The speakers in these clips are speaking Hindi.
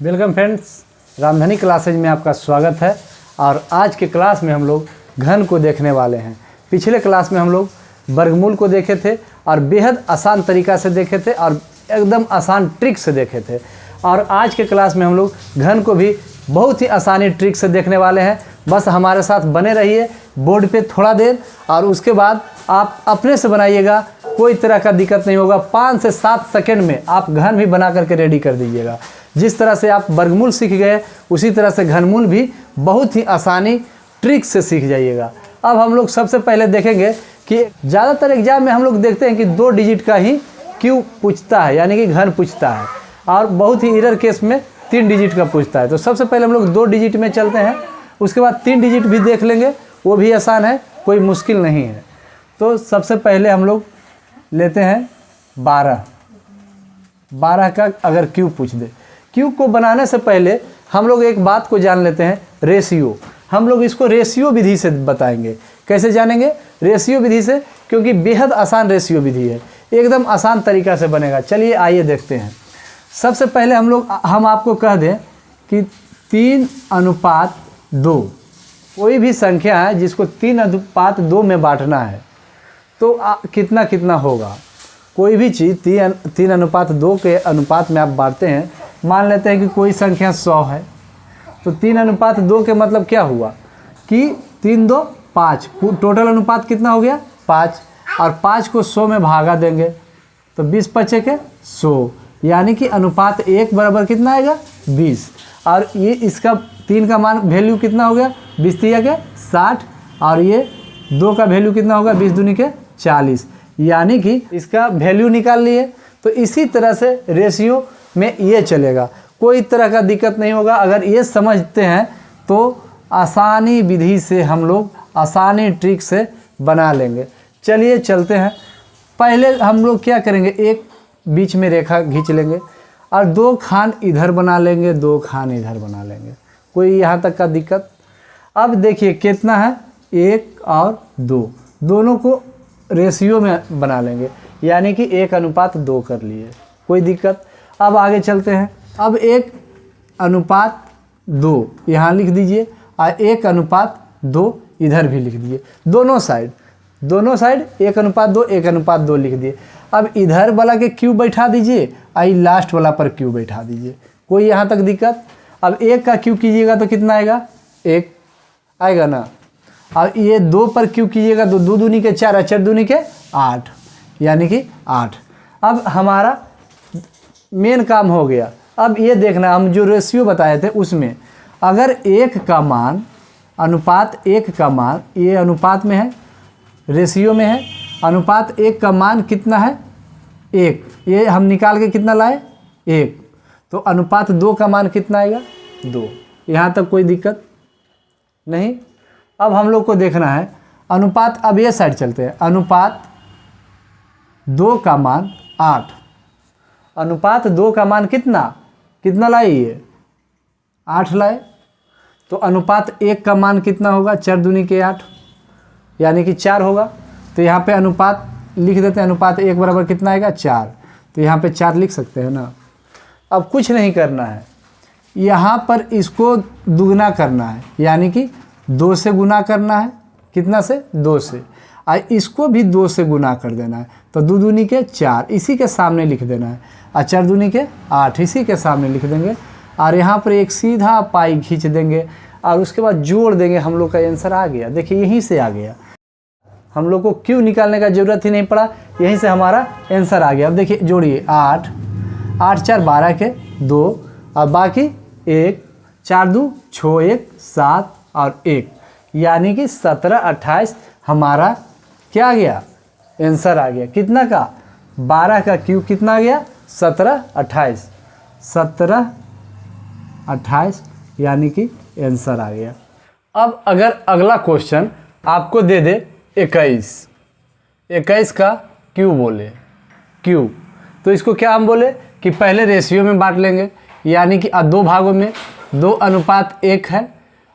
वेलकम फ्रेंड्स, रामधनी क्लासेज में आपका स्वागत है। और आज के क्लास में हम लोग घन को देखने वाले हैं। पिछले क्लास में हम लोग वर्गमूल को देखे थे और बेहद आसान तरीका से देखे थे और एकदम आसान ट्रिक से देखे थे। और आज के क्लास में हम लोग घन को भी बहुत ही आसानी ट्रिक से देखने वाले हैं। बस हमारे साथ बने रहिए बोर्ड पे थोड़ा देर, और उसके बाद आप अपने से बनाइएगा, कोई तरह का दिक्कत नहीं होगा। 5 से 7 सेकंड में आप घन भी बना करके रेडी कर दीजिएगा। जिस तरह से आप वर्गमूल सीख गए उसी तरह से घनमूल भी बहुत ही आसानी ट्रिक से सीख जाइएगा। अब हम लोग सबसे पहले देखेंगे कि ज़्यादातर एग्जाम में हम लोग देखते हैं कि 2 डिजिट का ही क्यू पूछता है, यानी कि घन पूछता है, और बहुत ही एरर केस में 3 डिजिट का पूछता है। तो सबसे पहले हम लोग 2 डिजिट में चलते हैं, उसके बाद 3 डिजिट भी देख लेंगे, वो भी आसान है, कोई मुश्किल नहीं है। तो सबसे पहले हम लोग लेते हैं 12 का अगर क्यू पूछ दे। क्यू को बनाने से पहले हम लोग एक बात को जान लेते हैं, रेशियो। हम लोग इसको रेशियो विधि से बताएंगे। कैसे जानेंगे? रेशियो विधि से, क्योंकि बेहद आसान रेशियो विधि है, एकदम आसान तरीका से बनेगा। चलिए आइए देखते हैं। सबसे पहले हम आपको कह दें कि 3:2 कोई भी संख्या है जिसको 3:2 में बांटना है तो कितना कितना होगा। कोई भी चीज़ 3:2 के अनुपात में आप बांटते हैं। मान लेते हैं कि कोई संख्या 100 है, तो 3:2 के मतलब क्या हुआ कि 3 2 5, टोटल अनुपात कितना हो गया 5, और 5 को 100 में भागा देंगे तो 20 पचे के 100, यानी कि अनुपात 1 बराबर कितना आएगा 20। और ये इसका 3 का मान वैल्यू कितना हो गया 20 3 के 60, और ये 2 का वैल्यू कितना होगा 20 दूनी के 40, यानी कि इसका वैल्यू निकाल लिए। तो इसी तरह से रेशियो में ये चलेगा, कोई तरह का दिक्कत नहीं होगा। अगर ये समझते हैं तो आसानी विधि से हम लोग आसानी ट्रिक से बना लेंगे। चलिए चलते हैं। पहले हम लोग क्या करेंगे, एक बीच में रेखा खींच लेंगे और 2 खान इधर बना लेंगे, 2 खान इधर बना लेंगे, कोई यहाँ तक का दिक्कत। अब देखिए कितना है 1 और 2, दोनों को रेशियो में बना लेंगे, यानी कि 1:2 कर लिए, कोई दिक्कत। अब आगे चलते हैं। अब 1:2 यहाँ लिख दीजिए और 1:2 इधर भी लिख दीजिए, दोनों साइड 1:2 1:2 लिख दिए। अब इधर वाला के क्यू बैठा दीजिए और लास्ट वाला पर क्यू बैठा दीजिए, कोई यहाँ तक दिक्कत। अब 1 का क्यू कीजिएगा तो कितना आएगा 1 आएगा ना, और ये 2 पर क्यू कीजिएगा तो 2 दूनी के 4 और 4 दूनी के 8, यानी कि 8। अब हमारा मेन काम हो गया। अब ये देखना, हम जो रेशियो बताए थे उसमें अगर 1 का मान अनुपात 1 का मान, ये अनुपात में है, रेशियो में है, अनुपात 1 का मान कितना है 1, ये हम निकाल के कितना लाए 1, तो अनुपात 2 का मान कितना आएगा 2। यहाँ तक कोई दिक्कत नहीं। अब हम लोग को देखना है अनुपात, अब ये साइड चलते हैं। अनुपात 2 का मान 8, अनुपात 2 का मान कितना लाए, ये 8 लाए। तो अनुपात 1 का मान कितना होगा 4 दूनी के 8, यानी कि 4 होगा। तो यहाँ पे अनुपात लिख देते हैं, अनुपात 1 बराबर कितना आएगा 4, तो यहाँ पे 4 लिख सकते हैं ना। अब कुछ नहीं करना है, यहाँ पर इसको दुगना करना है, यानी कि 2 से गुना करना है। कितना से 2 से, और इसको भी 2 से गुना कर देना है। तो 2 दूनी के 4 इसी के सामने लिख देना है, और 4 दूनी के 8 इसी के सामने लिख देंगे, और यहाँ पर एक सीधा पाई खींच देंगे और उसके बाद जोड़ देंगे। हम लोग का आंसर आ गया, देखिए यहीं से आ गया। हम लोग को क्यों निकालने का ज़रूरत ही नहीं पड़ा, यहीं से हमारा आंसर आ गया। अब देखिए जोड़िए 8 8 4 12 के 2, और बाकी 1 4 2 6 1 7 और 1, यानी कि 17 28 हमारा क्या आ गया आंसर आ गया। कितना का 12 का क्यू कितना आ गया 17 28, यानी कि आंसर आ गया। अब अगर अगला क्वेश्चन आपको दे दे 21 का क्यू बोले, क्यू, तो इसको क्या हम बोले कि पहले रेशियो में बांट लेंगे, यानी कि 2 भागों में 2:1 है,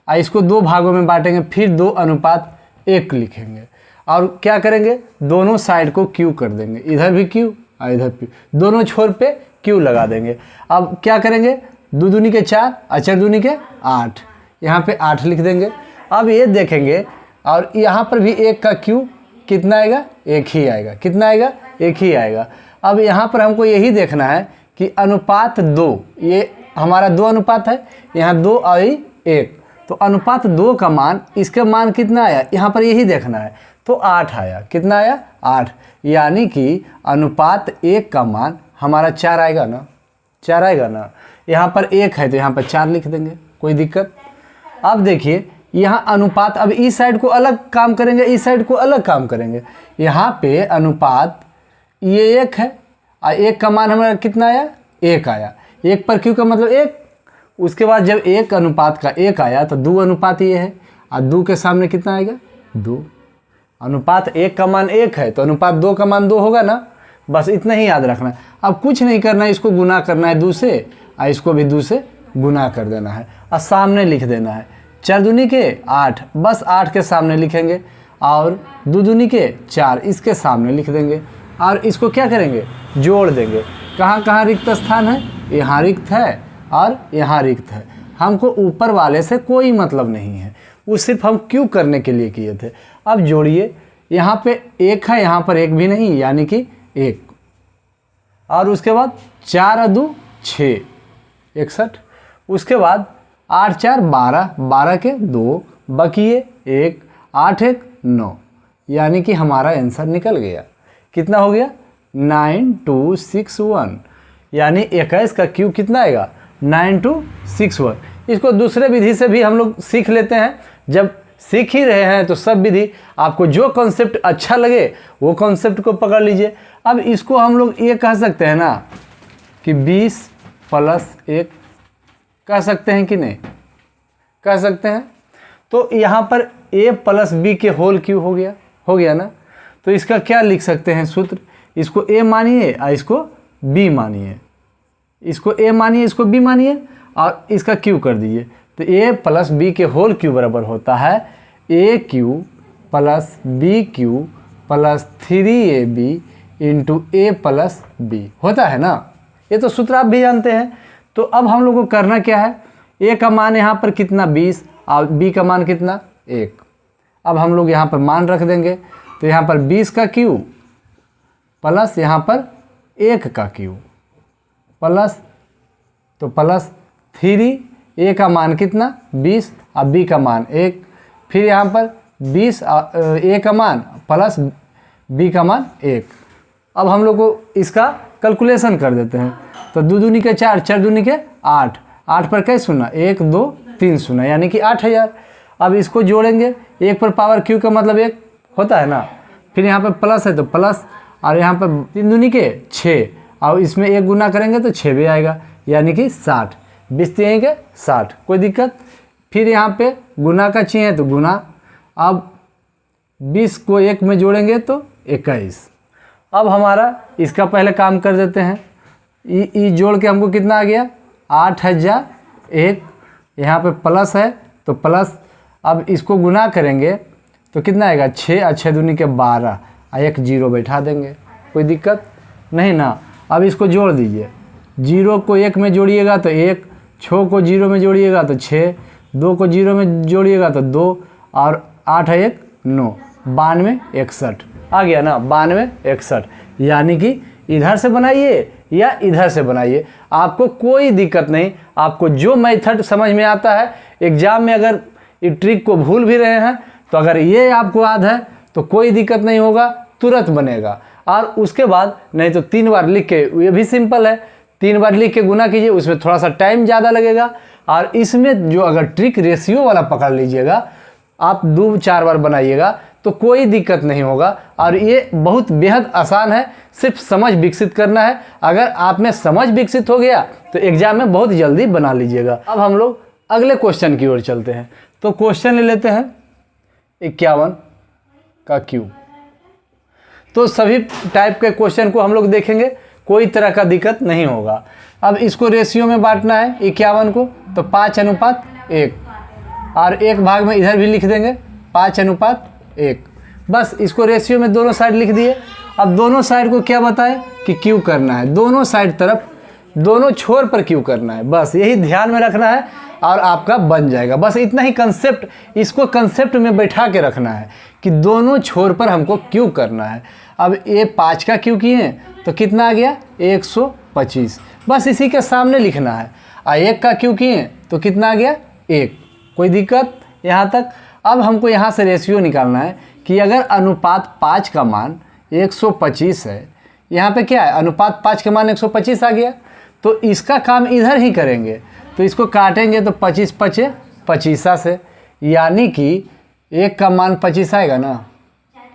और इसको 2 भागों में बांटेंगे, फिर 2:1 लिखेंगे, और क्या करेंगे दोनों साइड को क्यू कर देंगे, इधर भी क्यू और इधर भी, दोनों छोर पे क्यू लगा देंगे। अब क्या करेंगे 2 दूनी के 4 और 4 दूनी के 8, यहाँ पे 8 लिख देंगे। अब ये देखेंगे और यहाँ पर भी 1 का क्यू कितना आएगा, 1 ही आएगा। कितना आएगा, 1 ही आएगा। अब यहाँ पर हमको यही देखना है कि अनुपात 2, ये हमारा 2 अनुपात है, यहाँ 2 और 1, तो अनुपात 2 का मान, इसका मान कितना आया, यहाँ पर यही देखना है। तो 8 आया। कितना आया, 8, यानी कि अनुपात 1 का मान हमारा 4 आएगा ना, 4 आएगा ना। यहाँ पर 1 है तो यहाँ पर 4 लिख देंगे, कोई दिक्कत। अब देखिए यहाँ अनुपात, अब इस साइड को अलग काम करेंगे, इस साइड को अलग काम करेंगे। यहाँ पे अनुपात ये 1 है और 1 का मान हमारा कितना आया, 1 आया। 1 पर क्यू का मतलब 1। उसके बाद जब 1 अनुपात का 1 आया तो 2 अनुपात ये है और 2 के सामने कितना आएगा, 2। अनुपात 1 का मान 1 है तो अनुपात 2 का मान 2 होगा ना। बस इतना ही याद रखना है। अब कुछ नहीं करना है, इसको गुना करना है 2 से और इसको भी 2 से गुना कर देना है और सामने लिख देना है। 4 दूनी के 8, बस 8 के सामने लिखेंगे और 2 दूनी के 4 इसके सामने लिख देंगे और इसको क्या करेंगे, जोड़ देंगे। कहाँ कहाँ रिक्त स्थान है, यहाँ रिक्त है और यहाँ रिक्त है। हमको ऊपर वाले से कोई मतलब नहीं है, वो सिर्फ हम क्यों करने के लिए किए थे। अब जोड़िए, यहाँ पे 1 है, यहाँ पर 1 भी नहीं, यानी कि 1, और उसके बाद 4 और 2 6, 61। उसके बाद 8 4 12, 12 के 2 बकिए 1, 8 1 9, यानी कि हमारा आंसर निकल गया। कितना हो गया, 9261, यानी 21 का क्यूब कितना आएगा, 9261। इसको दूसरे विधि से भी हम लोग सीख लेते हैं। जब सीख ही रहे हैं तो सब विधि, आपको जो कॉन्सेप्ट अच्छा लगे वो कॉन्सेप्ट को पकड़ लीजिए। अब इसको हम लोग ये कह सकते हैं ना कि 20 + 1 कह सकते हैं कि नहीं, कह सकते हैं। तो यहाँ पर a + b के होल क्यूब हो गया ना। तो इसका क्या लिख सकते हैं सूत्र, इसको a मानिए और इसको b मानिए, इसको a मानिए इसको b मानिए और इसका क्यू कर दीजिए। तो a + b के होल क्यूब बराबर होता है a³ + b³ + 3ab × a + b होता है ना। ये तो सूत्र आप भी जानते हैं। तो अब हम लोग को करना क्या है, a का मान यहाँ पर कितना 20 और b का मान कितना 1। अब हम लोग यहाँ पर मान रख देंगे। तो यहाँ पर 20 का क्यूब प्लस यहाँ पर 1 का क्यूब प्लस, तो प्लस 3, a का मान कितना 20 और b का मान 1, फिर यहाँ पर 20 a का मान प्लस b का मान 1। अब हम लोग को इसका कैलकुलेशन कर देते हैं। तो 2 दूनी के 4, 4 दूनी के 8, 8 पर कैसे सुना, 1 2 3 सुना, यानी कि 8000। अब इसको जोड़ेंगे, 1 पर पावर क्यू का मतलब 1 होता है ना। फिर यहाँ पर प्लस है तो प्लस, और यहाँ पर 3 दूनी के 6 और इसमें 1 गुना करेंगे तो 6 भी आएगा, यानी कि 60। 20 3 के 60, कोई दिक्कत। फिर यहाँ पे गुना का चिन्ह है तो गुना। अब 20 को 1 में जोड़ेंगे तो 21। अब हमारा इसका पहले काम कर देते हैं। ई जोड़ के हमको कितना आ गया, 8001। यहाँ पे प्लस है तो प्लस, अब इसको गुना करेंगे तो कितना आएगा, 6 और 6 दूनी के 12 और 1 0 बैठा देंगे, कोई दिक्कत नहीं ना। अब इसको जोड़ दीजिए, 0 को 1 में जोड़िएगा तो 1, 6 को 0 में जोड़िएगा तो 6, 2 को 0 में जोड़िएगा तो 2 और 8 है 1 9, 92 61 आ गया ना, 92 61। यानी कि इधर से बनाइए या इधर से बनाइए, आपको कोई दिक्कत नहीं। आपको जो मेथड समझ में आता है, एग्जाम में अगर ये ट्रिक को भूल भी रहे हैं तो अगर ये आपको याद है तो कोई दिक्कत नहीं होगा, तुरंत बनेगा। और उसके बाद नहीं तो 3 बार लिख के, ये भी सिंपल है, 3 बार लिख के गुना कीजिए, उसमें थोड़ा सा टाइम ज़्यादा लगेगा। और इसमें जो अगर ट्रिक रेशियो वाला पकड़ लीजिएगा, आप 2-4 बार बनाइएगा तो कोई दिक्कत नहीं होगा। और ये बहुत बेहद आसान है, सिर्फ समझ विकसित करना है। अगर आप में समझ विकसित हो गया तो एग्जाम में बहुत जल्दी बना लीजिएगा। अब हम लोग अगले क्वेश्चन की ओर चलते हैं। तो क्वेश्चन ले लेते हैं 51 का क्यूब। तो सभी टाइप के क्वेश्चन को हम लोग देखेंगे, कोई तरह का दिक्कत नहीं होगा। अब इसको रेशियो में बांटना है 51 को, तो 5:1 और 1 भाग में इधर भी लिख देंगे 5:1। बस इसको रेशियो में दोनों साइड लिख दिए। अब दोनों साइड को क्या बताएं कि क्यू करना है, दोनों साइड तरफ दोनों छोर पर क्यू करना है, बस यही ध्यान में रखना है और आपका बन जाएगा। बस इतना ही कंसेप्ट, इसको कंसेप्ट में बैठा के रखना है कि दोनों छोर पर हमको क्यू करना है। अब ये 5 का क्यू किए तो कितना आ गया 125, बस इसी के सामने लिखना है। और 1 का क्यू किए तो कितना आ गया 1। कोई दिक्कत यहाँ तक? अब हमको यहाँ से रेशियो निकालना है कि अगर अनुपात 5 का मान 125 है, यहाँ पे क्या है अनुपात 5 का मान 125 आ गया, तो इसका काम इधर ही करेंगे। तो इसको काटेंगे तो 25 पचे 25 से, यानी कि 1 का मान 25 आएगा ना।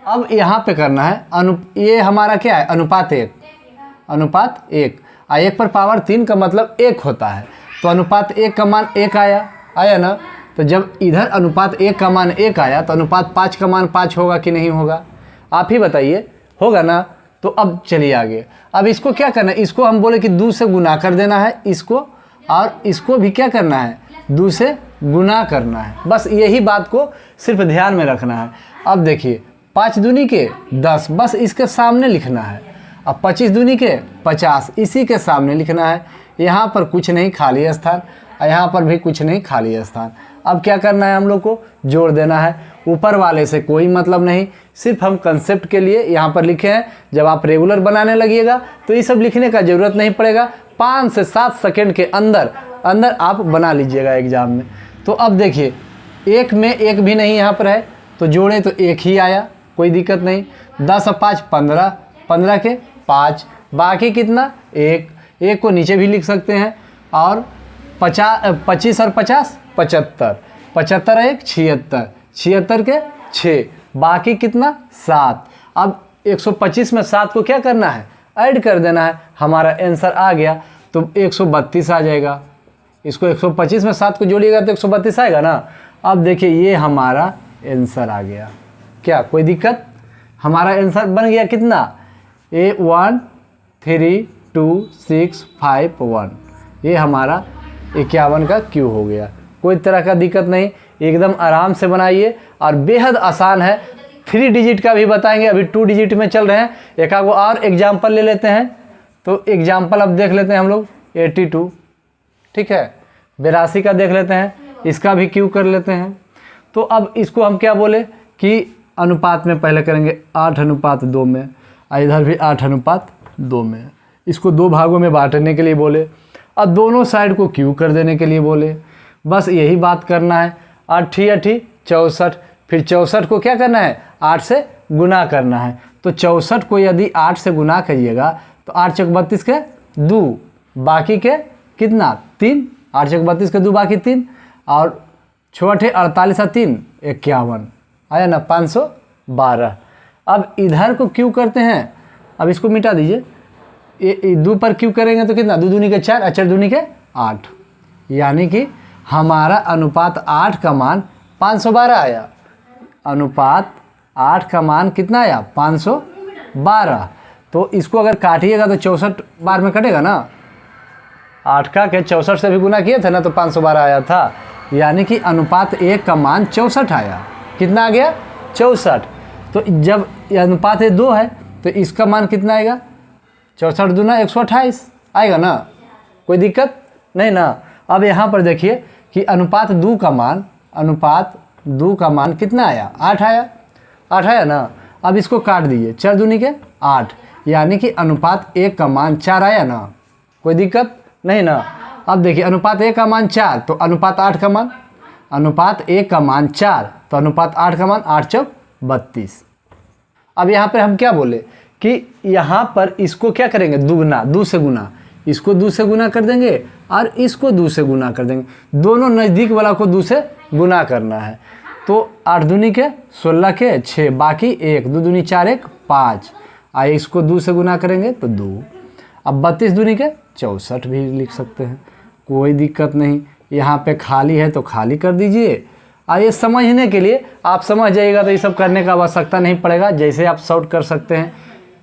अब यहाँ पे करना है ये हमारा क्या है अनुपात 1, अनुपात 1 और 1 पर पावर 3 का मतलब 1 होता है। तो अनुपात 1 का मान 1 आया ना। तो जब इधर अनुपात 1 का मान 1 आया तो अनुपात 5 का मान 5 होगा कि नहीं होगा, आप ही बताइए, होगा ना। तो अब चलिए आगे। अब इसको क्या करना है, इसको हम बोले कि 2 से गुना कर देना है इसको, और इसको भी क्या करना है 2 से गुना करना है। बस यही बात को सिर्फ ध्यान में रखना है। अब देखिए 5 दूनी के 10, बस इसके सामने लिखना है। अब 25 दूनी के 50, इसी के सामने लिखना है। यहाँ पर कुछ नहीं खाली स्थान, और यहाँ पर भी कुछ नहीं खाली स्थान। अब क्या करना है हम लोग को जोड़ देना है। ऊपर वाले से कोई मतलब नहीं, सिर्फ हम कंसेप्ट के लिए यहाँ पर लिखे हैं। जब आप रेगुलर बनाने लगिएगा तो ये सब लिखने का ज़रूरत नहीं पड़ेगा, 5 से 7 सेकेंड के अंदर आप बना लीजिएगा एग्जाम में। तो अब देखिए 1 में 1 भी नहीं यहाँ पर है, तो जोड़े तो 1 ही आया, कोई दिक्कत नहीं। 10 और 5 15, 15 के 5, बाकी कितना 1 को नीचे भी लिख सकते हैं। और 25 और 50 75, 75 और 1 76, 76 के 6, बाकी कितना 7। अब 125 में 7 को क्या करना है ऐड कर देना है, हमारा आंसर आ गया तो 132 आ जाएगा। इसको 125 में 7 को जोड़िएगा तो 132 आएगा ना। अब देखिए ये हमारा आंसर आ गया, क्या कोई दिक्कत? हमारा आंसर बन गया कितना 1 3 2 6 5 1, ये हमारा 51 का क्यू हो गया। कोई तरह का दिक्कत नहीं, एकदम आराम से बनाइए और बेहद आसान है। 3 डिजिट का भी बताएंगे, अभी 2 डिजिट में चल रहे हैं। एक आगो और एग्जाम्पल ले लेते हैं। तो एग्जाम्पल अब देख लेते हैं हम लोग 82, ठीक है, 82 का देख लेते हैं, इसका भी क्यू कर लेते हैं। तो अब इसको हम क्या बोले कि अनुपात में पहले करेंगे 8:2 में, और इधर भी 8:2 में। इसको 2 भागों में बांटने के लिए बोले, और दोनों साइड को क्यू कर देने के लिए बोले। बस यही बात करना है। 8 64, फिर 64 को क्या करना है 8 से गुना करना है। तो 64 को यदि 8 से गुना करिएगा तो 8 चौक 32 के 2, बाकी के कितना 3, 8 चौक 32 के 2 बाकी 3, और 6 48 और 3 51, आया ना 512। अब इधर को क्यू करते हैं, अब इसको मिटा दीजिए। ये 2 पर क्यू करेंगे तो कितना 2 दूनी के 4 और 4 दूनी के 8, यानी कि हमारा अनुपात 8 का मान 512 आया। अनुपात 8 का मान कितना आया 512। तो इसको अगर काटिएगा तो 64 बार में कटेगा ना, 8 का के 64 से भी गुना किए थे ना तो 512 आया था, यानी कि अनुपात 1 का मान 64 आया। कितना आ गया 64। तो जब अनुपात 2 है तो इसका मान कितना आएगा 64 दूना 128 आएगा ना, कोई दिक्कत नहीं ना। अब यहाँ पर देखिए कि अनुपात 2 का मान कितना आया 8 आया ना। अब इसको काट दीजिए, 4 दूनी के 8, यानी कि अनुपात 1 का मान 4 आया ना, कोई दिक्कत नहीं ना। अब देखिए अनुपात 1 का मान 4, तो अनुपात 8 का मान, अनुपात 1 का मान 4 तो अनुपात 8 का मान 8 चौक 32। अब यहाँ पर हम क्या बोले कि यहाँ पर इसको क्या करेंगे दुगना, 2 से गुना, इसको 2 से गुना कर देंगे और इसको 2 से गुना कर देंगे। दोनों नज़दीक वाला को 2 से गुना करना है। तो 8 दूनी के 16 के 6, बाकी 1, 2 दूनी 4 1 5, आइए इसको 2 से गुना करेंगे तो 2। अब 32 दूनी के 64 भी लिख सकते हैं, कोई दिक्कत नहीं। यहाँ पे खाली है तो खाली कर दीजिए। आइए समझने के लिए आप समझ जाइएगा तो ये सब करने का आवश्यकता नहीं पड़ेगा, जैसे आप शॉर्ट कर सकते हैं।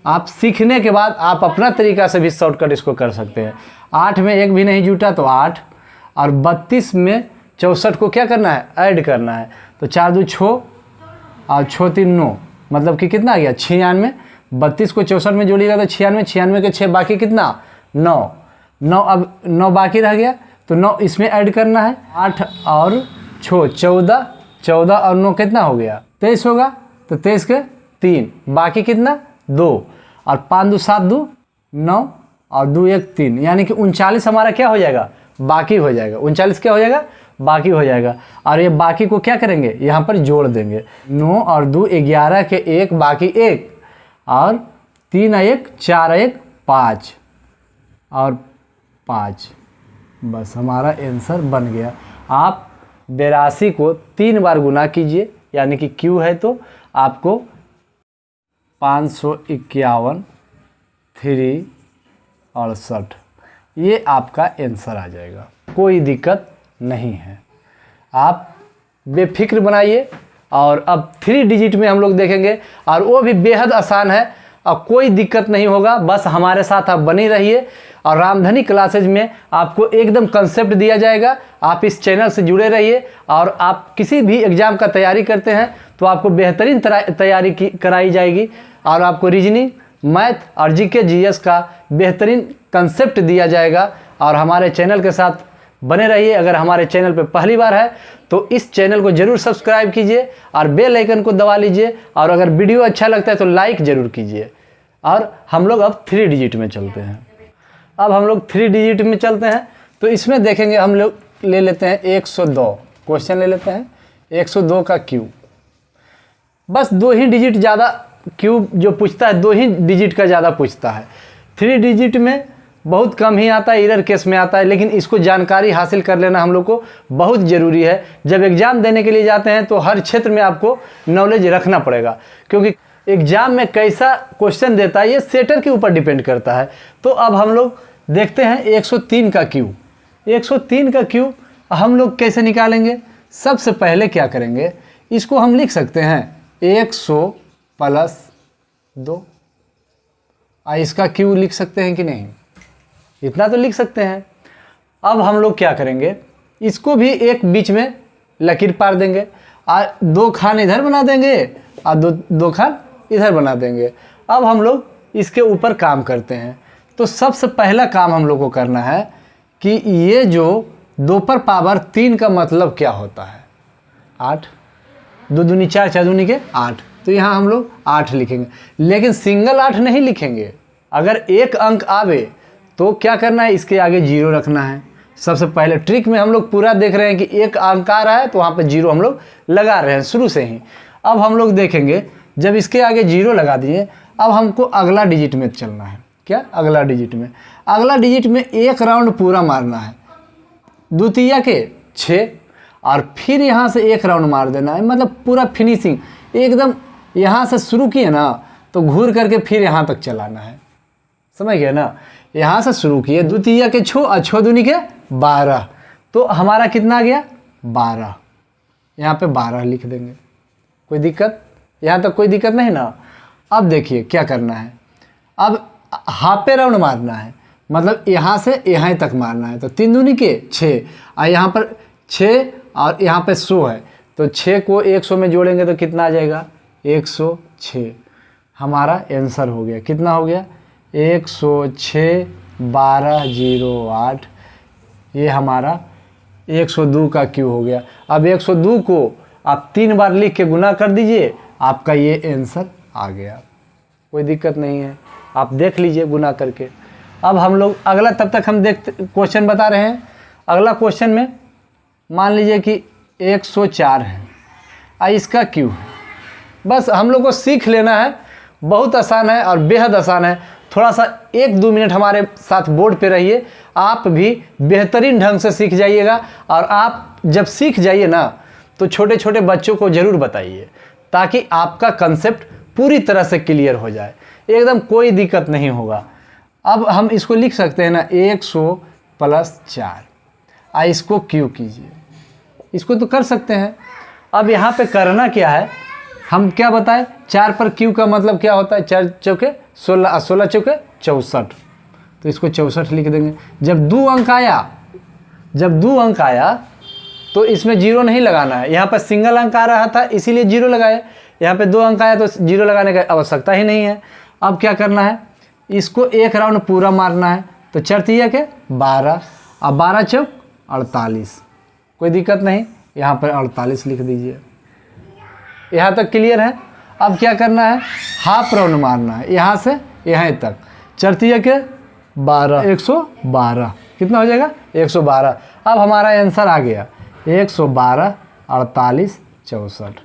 आप सीखने के बाद आप अपना तरीका से भी शॉर्टकट इसको कर सकते हैं। 8 में 1 भी नहीं जुटा तो 8, और 32 में 64 को क्या करना है ऐड करना है। तो 4 2 6 और 6 3 9, मतलब कि कितना आ गया 96। 32 को 64 में जोड़िएगा तो 96, 96 के 6, बाकी कितना 9, 9 अब 9 बाकी रह गया तो 9 इसमें ऐड करना है। 8 और 6 14, 14 और 9 कितना हो गया 23 होगा। तो 23 के 3 बाकी कितना 2 और 5 2 7 2 9 और 2 1 3 यानी कि 39 हमारा क्या हो जाएगा बाकी हो जाएगा। 39 क्या हो जाएगा बाकी हो जाएगा। और ये बाकी को क्या करेंगे यहाँ पर जोड़ देंगे। 9 और 2 11 के 1 बाकी 1 और 3 1 4 1 5 और 5 बस हमारा आंसर बन गया। आप 82 को 3 बार गुना कीजिए यानी कि Q है तो आपको 551 368 ये आपका आंसर आ जाएगा। कोई दिक्कत नहीं है, आप बेफिक्र बनाइए। और अब 3 डिजिट में हम लोग देखेंगे और वो भी बेहद आसान है और कोई दिक्कत नहीं होगा। बस हमारे साथ आप बनी रहिए और रामधनी क्लासेज में आपको एकदम कंसेप्ट दिया जाएगा। आप इस चैनल से जुड़े रहिए और आप किसी भी एग्ज़ाम का तैयारी करते हैं तो आपको बेहतरीन तैयारी कराई जाएगी और आपको रीजनिंग मैथ और जीके जीएस का बेहतरीन कंसेप्ट दिया जाएगा। और हमारे चैनल के साथ बने रहिए। अगर हमारे चैनल पर पहली बार है तो इस चैनल को जरूर सब्सक्राइब कीजिए और बेल आइकन को दबा लीजिए। और अगर वीडियो अच्छा लगता है तो लाइक ज़रूर कीजिए। और हम लोग अब 3 डिजिट में चलते हैं। अब हम लोग 3 डिजिट में चलते हैं तो इसमें देखेंगे हम लोग ले लेते हैं 102 क्वेश्चन ले लेते हैं। 102 का Q बस 2 ही डिजिट ज़्यादा Q जो पूछता है 2 ही डिजिट का ज़्यादा पूछता है। 3 डिजिट में बहुत कम ही आता है, एरर केस में आता है। लेकिन इसको जानकारी हासिल कर लेना हम लोग को बहुत ज़रूरी है। जब एग्ज़ाम देने के लिए जाते हैं तो हर क्षेत्र में आपको नॉलेज रखना पड़ेगा, क्योंकि एग्ज़ाम में कैसा क्वेश्चन देता है ये सेटर के ऊपर डिपेंड करता है। तो अब हम लोग देखते हैं 103 का Q। 103 का Q हम लोग कैसे निकालेंगे। सबसे पहले क्या करेंगे, इसको हम लिख सकते हैं 100 + 2। इसका Q लिख सकते हैं कि नहीं, इतना तो लिख सकते हैं। अब हम लोग क्या करेंगे, इसको भी एक बीच में लकीर पार देंगे और 2 खान इधर बना देंगे और दो खान इधर बना देंगे। अब हम लोग इसके ऊपर काम करते हैं। तो सबसे पहला काम हम लोग को करना है कि ये जो 2 पर पावर 3 का मतलब क्या होता है 8, 2 दूनी 4, 4 दूनी के 8। तो यहाँ हम लोग 8 लिखेंगे, लेकिन सिंगल 8 नहीं लिखेंगे। अगर एक अंक आवे तो क्या करना है, इसके आगे 0 रखना है। सबसे पहले ट्रिक में हम लोग पूरा देख रहे हैं कि एक अंक आ रहा है तो वहाँ पे 0 हम लोग लगा रहे हैं शुरू से ही। अब हम लोग देखेंगे जब इसके आगे 0 लगा दिए, अब हमको अगला डिजिट में चलना है। क्या अगला डिजिट में, अगला डिजिट में एक राउंड पूरा मारना है, द्वितीय के 6 और फिर यहाँ से एक राउंड मार देना है। मतलब पूरा फिनिशिंग एकदम यहाँ से शुरू किए ना तो घूर करके फिर यहाँ तक चलाना है। समझ गए ना, यहाँ से शुरू किए द्वितीय के 6 और 6 दूनी के 12। तो हमारा कितना आ गया 12। यहाँ पे 12 लिख देंगे। कोई दिक्कत, यहाँ तक कोई दिक्कत नहीं ना। अब देखिए क्या करना है, अब हाफे राउंड मारना है, मतलब यहाँ से यहाँ तक मारना है। तो 3 दूनी के 6 और यहाँ पर 6 और यहाँ पे 100 है तो 6 को 100 में जोड़ेंगे तो कितना आ जाएगा 106। हमारा आंसर हो गया, कितना हो गया 106 1208। ये हमारा 102 का Q हो गया। अब 102 को आप 3 बार लिख के गुना कर दीजिए, आपका ये आंसर आ गया। कोई दिक्कत नहीं है, आप देख लीजिए गुना करके। अब हम लोग अगला, तब तक हम क्वेश्चन बता रहे हैं। अगला क्वेश्चन में मान लीजिए कि 104 है और इसका Q है। बस हम लोग को सीख लेना है, बहुत आसान है और बेहद आसान है। थोड़ा सा 1-2 मिनट हमारे साथ बोर्ड पे रहिए, आप भी बेहतरीन ढंग से सीख जाइएगा। और आप जब सीख जाइए ना तो छोटे छोटे बच्चों को ज़रूर बताइए, ताकि आपका कंसेप्ट पूरी तरह से क्लियर हो जाए, एकदम कोई दिक्कत नहीं होगा। अब हम इसको लिख सकते हैं ना 100 + 4 और इसको Q कीजिए, इसको तो कर सकते हैं। अब यहाँ पे करना क्या है, हम क्या बताएं, 4 पर Q का मतलब क्या होता है, 4 चौके 16 और 16 चौके 64। तो इसको 64 लिख देंगे। जब 2 अंक आया तो इसमें 0 नहीं लगाना है। यहाँ पर सिंगल अंक आ रहा था इसीलिए 0 लगाए, यहाँ पे 2 अंक आया तो 0 लगाने की आवश्यकता ही नहीं है। अब क्या करना है, इसको एक राउंड पूरा मारना है। तो चरतिया के 12, अब 12 चौक 48, कोई दिक्कत नहीं, यहाँ पर 48 लिख दीजिए। यहाँ तक क्लियर है। अब क्या करना है, हाफ राउंड मारना है यहाँ से यहाँ तक। चरतिया के 12, 112 कितना हो जाएगा 112। अब हमारा आंसर आ गया 112, 48, 64।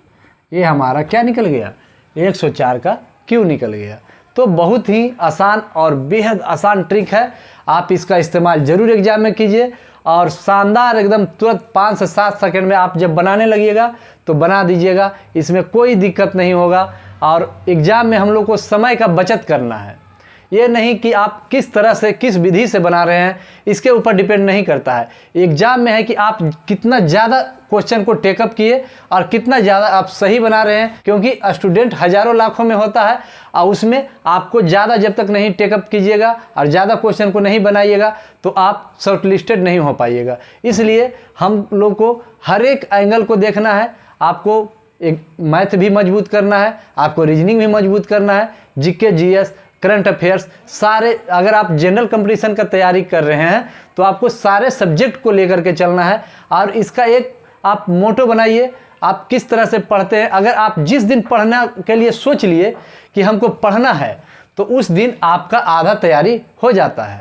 ये हमारा क्या निकल गया 104 का क्यों निकल गया। तो बहुत ही आसान और बेहद आसान ट्रिक है, आप इसका इस्तेमाल जरूर एग्जाम में कीजिए और शानदार एकदम तुरंत 5 से 7 सेकंड में आप जब बनाने लगिएगा तो बना दीजिएगा, इसमें कोई दिक्कत नहीं होगा। और एग्ज़ाम में हम लोग को समय का बचत करना है, ये नहीं कि आप किस तरह से किस विधि से बना रहे हैं इसके ऊपर डिपेंड नहीं करता है। एग्जाम में है कि आप कितना ज़्यादा क्वेश्चन को टेकअप किए और कितना ज़्यादा आप सही बना रहे हैं, क्योंकि स्टूडेंट हज़ारों लाखों में होता है और उसमें आपको ज़्यादा जब तक नहीं टेकअप कीजिएगा और ज़्यादा क्वेश्चन को नहीं बनाइएगा तो आप शॉर्ट लिस्टेड नहीं हो पाइएगा। इसलिए हम लोग को हर एक एंगल को देखना है, आपको एक मैथ भी मजबूत करना है, आपको रीजनिंग भी मजबूत करना है, जीके जीएस करंट अफेयर्स सारे। अगर आप जनरल कंपटीशन का तैयारी कर रहे हैं तो आपको सारे सब्जेक्ट को लेकर के चलना है और इसका एक आप मोटो बनाइए, आप किस तरह से पढ़ते हैं। अगर आप जिस दिन पढ़ना के लिए सोच लिए कि हमको पढ़ना है तो उस दिन आपका आधा तैयारी हो जाता है।